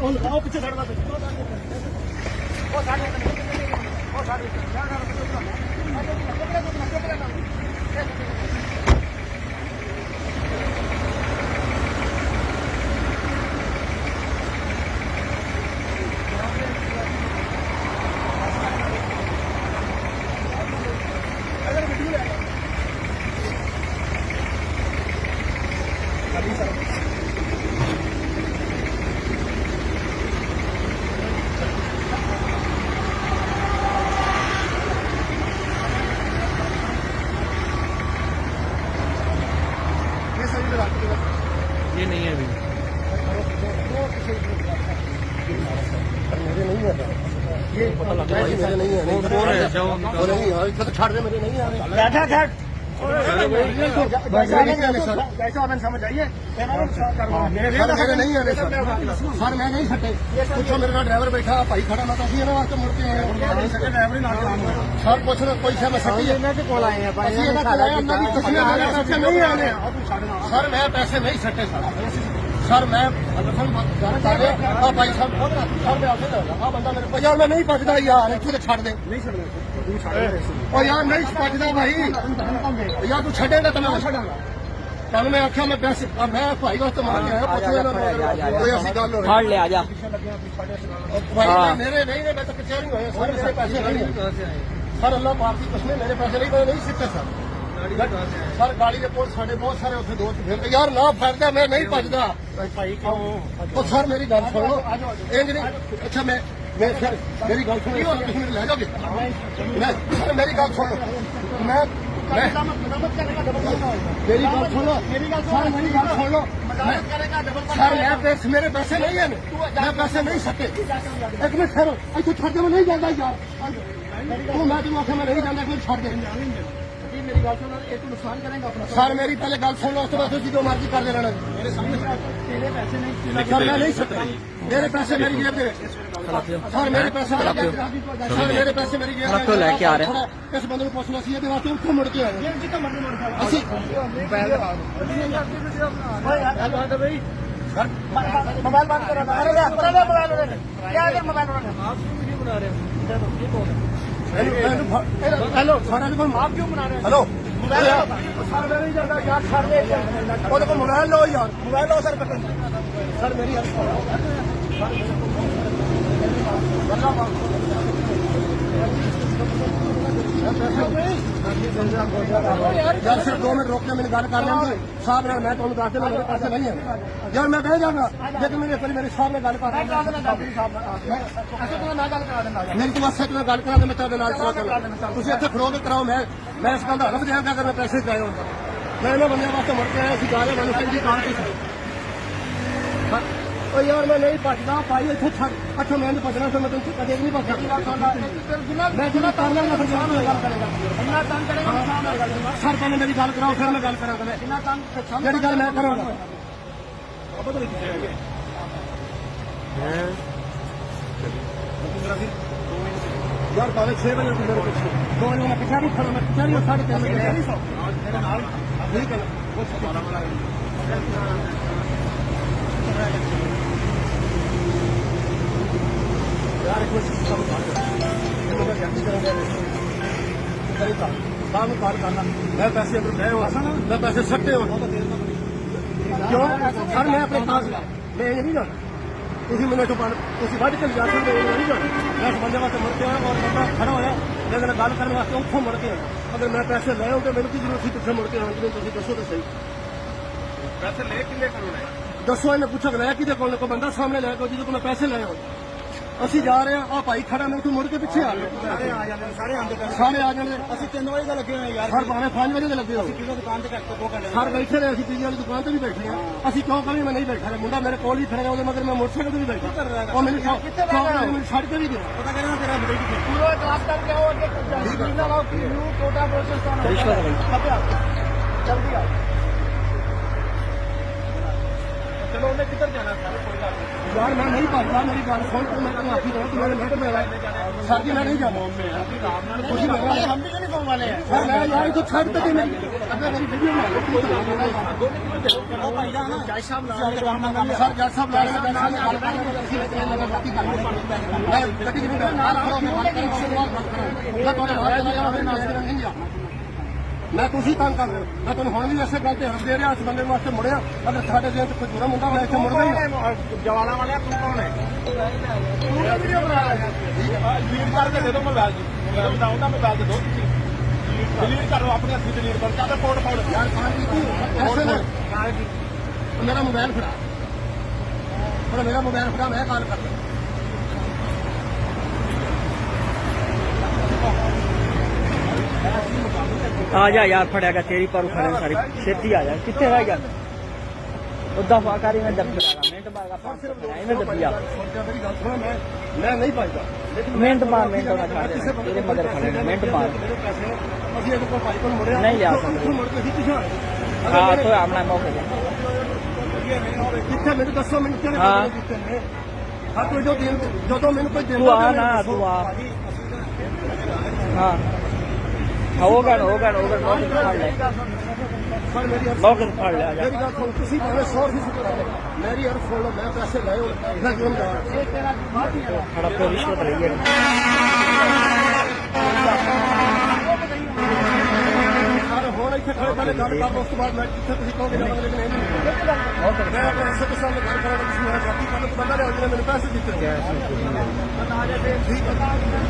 ਪਿੱਛੇ ਛੱਡਦਾ ਉਹ ਸਾਡੇ ये नहीं है अभी मेरे नहीं है ये पता लग रहा है मेरे नहीं है नहीं छाड़ दे मेरे नहीं आ रहे समझ आइए मेरे नहीं आ रहे सर मैं नहीं छटे पूछो मेरे ਨਾਲ ड्राइवर बैठा भाई खड़ा मैं तो ਅਸੀਂ ਇਹਨਾਂ ਵਾਸਤੇ ਮੁੜ ਕੇ ਆਏ ड्राइवर ही सर कुछ ना कोई मैं सटी ਇਹਨਾਂ ਦੇ ਕੋਲ ਆਏ ਆ ਭਾਈ ਇਹਨਾਂ ਕੋਲ ਆਏ ਉਹਨਾਂ ਦੀ ਤੁਸੀਂ ਪੈਸੇ नहीं आने सर मैं पैसे नहीं छटे सर मैं भाई साहब सर मैं आपसे आ बंदा मेरे को यार मैं नहीं पहुंचता यार इतने छड़ दे नहीं छड़ना और यार नहीं पहुंचता भाई यार तू छड़ेगा तो मैं छड़ांगा कल मैं आख्या मैं पैसे मैं भाई वास्ते मार के आया पूछो कोई ऐसी गल हो फाड़ ले आजा भाई मेरे नहीं है मैं तो कचहरी होया सर मेरे पैसे नहीं सर अल्लाह पाक की कसम मेरे पैसे नहीं सीखे सर सर गाड़ी के कोल साढ़े बहुत सारे उसे दोस्त फिर यार ना फरदा मैं नहीं भजदा भाई क्यों सर मेरी गल सुन लो अच्छा मैं सर मेरी गल सुनो तुम मेरे ले जाओगे मैं सर मेरी गल सुनो मैं मेरी गल सुनो सर मेरी गल सुन लो सर मैं मेरे पैसे नहीं है मैं पैसे नहीं सके एक मिनट ठहरो ऐसे छड़ दे मैं नहीं जाता यार तू मैं तुम आखे मैं नहीं जाता कोई छड़ दे मेरी गल सुनो एक नुकसान करेंगे अपना सर मेरी पहले गल सुन लो उसके बाद जो मर्जी कर देना मेरे सामने तेरे पैसे नहीं सर मैं नहीं सकता मेरे पैसे मेरी जेब दे सर मेरे पैसे सर मेरे पैसे मेरी जेब तो लेके आ रहे हैं इस बंदे को पूछना चाहिए वास्ते उत्थे मुड़ के आए ਅਸੀਂ मोबाइल बंद करो अरे मोबाइल क्या है मोबाइल आप क्यों बना रहे हो हेलो सर आप क्यों बना रहे हैं हेलो मोबाइल नहीं जाता यार छाड़ दे वो देखो मोबाइल लो यार मोबाइल लो सर सर मेरी यार सिर्फ 2 मिनट रोकने मैंने गल कर लेंगे साहब ने मैं तुम्हें दस देना मेरे पैसे नहीं है यार मैं कह जाऊंगा लेकिन मेरे मेरे साहब ने गल कर मेरी तो बस मैं गल करा मैं तेरे नाल तुम इतने खड़ो के कराओ मैं इस गल का हलफ देंगे अगर मैं पैसे चाहे होंगे मैं इन्होंने बंदे वास्ते मुड़ के आया जा रहे मैंने चंगी काम की यार मैं नहीं भजदा भाई इतने छड़ अच्छा मैं भजना तो मैं तुम कदे नहीं भज सकता मैं जिन्ना कर लेंगा फिर गल करेगा सर पहले मेरी गल कराओ फिर मैं गल करांगा जी गल मैं करांगा यार भावे 6 बजे मेरे पीछे 2 बजे मैं कचहरी खड़ा मैं कचहरी 3:30 बजे ठीक है यार काम करना मैं पैसे अगर गए हो मैं पैसे सट्टे हो क्यों सर मैं अपने पास मैं नहीं जाना तुम मैंने तो वज के लिजा सकते नहीं जाना मैं इस बंदे वास्ते मुड़ के आया और बंदा खड़ा होया लेकिन गल करने वास्ते उठो मुड़ के अगर मैं पैसे ले हो तो मेरे की जरूरत थी पिछले मुड़ के आने की तुम दसो तो सही पैसे ले कि दसो इन्हें पूछो ले कि कोई बंदा सामने ले जो जो मैं पैसे ले हो ਅਸੀਂ ਜਾ ਰਹੇ ਆ ਭਾਈ ਖੜਾ ਮੈਂ ਤੂੰ ਮੁੜ ਕੇ ਪਿੱਛੇ ਆ ਸਾਰੇ ਆ ਜਾਂਦੇ ਅਸੀਂ 3 ਵਜੇ ਦਾ ਲੱਗੇ ਹੋਏ ਯਾਰ ਸਰ ਭਾਵੇਂ 5 ਵਜੇ ਦੇ ਲੱਗੇ ਹੋ ਅਸੀਂ ਕਿਸੇ ਦੁਕਾਨ ਤੇ ਘੱਟ ਤੋਂ ਘੱਟ ਸਰ ਬੈਠੇ ਰਹੇ ਅਸੀਂ ਪੀਜੀ ਵਾਲੀ ਦੁਕਾਨ ਤੇ ਵੀ ਬੈਠੇ ਆ ਅਸੀਂ ਕਿਉਂ ਕਰੀ ਮੈਂ ਨਹੀਂ ਬੈਠਾ ਮੁੰਡਾ ਮੇਰੇ ਕੋਲ ਹੀ ਖੜਾ ਉਹਦੇ ਮਗਰ ਮੈਂ ਮੋਟਰਸਾਈਕਲ ਤੇ ਵੀ ਬੈਠਾ ਉਹ ਮੈਨੂੰ ਛੱਡ ਕੇ ਵੀ ਗਿਆ ਪਤਾ ਕਰਨਾ ਤੇਰਾ ਬੇਟੀ ਕਿੱਥੇ ਪੂਰਾ ਕਲਾਸ ਕਰਕੇ ਆਓ ਅੱਗੇ ਨਿਊ ਕੋਟਾ ਪ੍ਰੋਸੈਸ ਜਲਦੀ ਆ चलो उन्हें किधर जाना यार मैं नहीं भागता मेरी गल सुन तू मैं आपकी तुम्हारे मिनट में सर जी मैं नहीं जाना हम भी नहीं वाले हैं। सर मैं यार तो छड़ तक ही नहीं अगर मेरी वीडियो में ओ भाईजान जज साहब ला के काम कर सर जज साहब ला रहे हैं मैं गड्डी नहीं मैं ਤੁਸੀਂ ਤੰਗ ਕਰ ਰਹੇ ਹੋ ਮੈਂ ਤੁਹਾਨੂੰ ਹੁਣ ਵੀ ਐਸੇ ਗੱਲ ਤੇ ਹੱਸ ਦੇ ਰਿਹਾ ਇਸ ਬੰਦੇ ਵਾਸਤੇ ਮੁੜਿਆ ਅਗਰ ਸਾਡੇ ਜੇਲ੍ਹ 'ਚ ਕੋਈ ਜੁਰਮ ਹੁੰਦਾ ਮੈਂ ਇੱਥੇ ਮੁੜਦਾ ਹੀ जवाला वाले तू कौन है? वीडियो बना रहा है। डिलीट करके दे दो मोबाइल जी। मैं बताऊंगा मोबाइल दे दो। डिलीट करो अपने हथ डिलीट कर क्या फोड़ फोड़ यार ऐसे ना मेरा मोबाइल फड़ा थोड़ा मेरा मोबाइल फड़ा मैं कॉल कर रहा ਆ ਜਾ ਯਾਰ ਫੜਿਆ ਗਿਆ ਤੇਰੀ ਪਰ ਖੜੇ ਸਾਰੀ ਛੇਤੀ ਆ ਜਾ ਕਿੱਥੇ ਰਹਿ ਗਿਆ ਉਦਾਂ ਫਾਕਾਰੀ ਮੈਂ ਦੱਬ ਕਰਾਂਗਾ ਮਿੰਟ ਬਾਅਦ ਆਪਾਂ ਇਹਨੇ ਦੱਬਿਆ मेरी गल सुनो मैं नहीं पाईदा ਮਿੰਟ ਬਾਅਦ ਮਿੰਟ ਹੋਣਾ ਛੱਡ ਦੇ ਤੇਰੇ ਮਗਰ ਖੜੇ ਨੇ ਮਿੰਟ ਬਾਅਦ मेरे पैसे ਅਸੀਂ ਇਹਦੇ ਕੋਲ ਭਾਈ ਕੋਲ ਮੁੜਿਆ ਨਹੀਂ ਲਿਆ ਸਕਦੇ। ਮੁੜ ਕੇ ਅਸੀਂ ਪਿਛਾਂ ਹਾਂ ਤੋ ਆਪਣਾ ਮੌਕੇ ਤੇ ਕਿੱਥੇ ਮੈਨੂੰ ਦੱਸੋ ਮੈਨੂੰ ਕਿਹੜੇ ਹਾਂ। ਬੰਦੇ ਦਿੱਤੇ ਨੇ ਹਾਂ ਤੂੰ ਜਦੋਂ ਮੈਨੂੰ ਕੋਈ ਦਿੰਦਾ ਤੂੰ ਆ ਨਾ ਤੂੰ ਆ ਹਾਂ ਹੋਗਾ ਮੌਕੇ ਤੇ ਫੜ ਲੈ ਪਰ ਮੇਰੀ ਮੌਕੇ ਤੇ ਫੜ ਲੈ ਆ ਜਾ ਮੇਰੀ ਗੱਲ ਸੁਣ ਤੁਸੀਂ ਭਾਵੇਂ 100 ਫੀਸਦ ਕਰਾ ਲਓ ਮੇਰੀ ਹਰ ਫੋਨ ਮੈਂ ਪੈਸੇ ਲਏ ਹੋ ਮੈਂ ਜੁਰਮਦਾਰ ਖੜਾ ਪੋ ਰਿਸ਼ਵਤ ਲਈ ਹੈ ਸਰ ਹੁਣ ਇੱਥੇ ਖੜੇ ਪਹਿਲੇ ਗੱਲ ਕਰ ਉਸ ਤੋਂ ਬਾਅਦ ਮੈਂ ਜਿੱਥੇ ਤੁਸੀਂ ਕਹੋਗੇ ਜਾਵਾਂਗੇ ਲੇਕਿਨ ਇਹ ਨਹੀਂ ਮੈਂ ਆਪਣੇ ਇਸੇ ਕਿਸਮ ਨਾਲ ਗੱਲ ਕਰਾਂਗਾ ਤੁਸੀਂ ਮੈਂ ਰਾਤੀ ਕੱਲ ਬੰਦਾ ਲਿਆਓ ਜਿਹਨੇ ਮੈਨੂੰ ਪੈਸੇ ਦਿੱਤੇ ਠੀਕ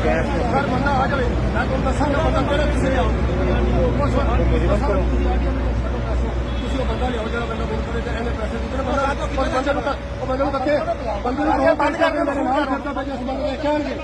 ਹੈ ਸਰ ਬੰਦਾ ਆ ਜਾਵੇ ਮੈਂ ਤੁਹਾਨੂੰ ਦੱਸਾਂਗਾ ਬੰਦਾ ਕਿਹੜਾ ਕਿਸੇ ਲਿਆਓ ਤੁਸੀਂ ਉਹ ਬੰਦਾ ਲਿਆਓ ਜਿਹੜਾ ਬੰਦਾ ਬੋਲ ਕਰੇ ਤੇ ਇਹਨੇ ਪੈਸੇ ਦਿੱਤੇ ਨੇ ਬੰਦਾ ਉਹ ਬੰਦੇ ਨੂੰ ਦੱਸੇ ਬੰਦੇ ਨੂੰ ਬੰਦ ਕਰ ਮੇਰੇ ਨਾਲ ਖਰਚਾ ਪੈ ਗਿਆ ਇਸ ਬੰਦੇ ਦੇ ਕਹਿਣਗੇ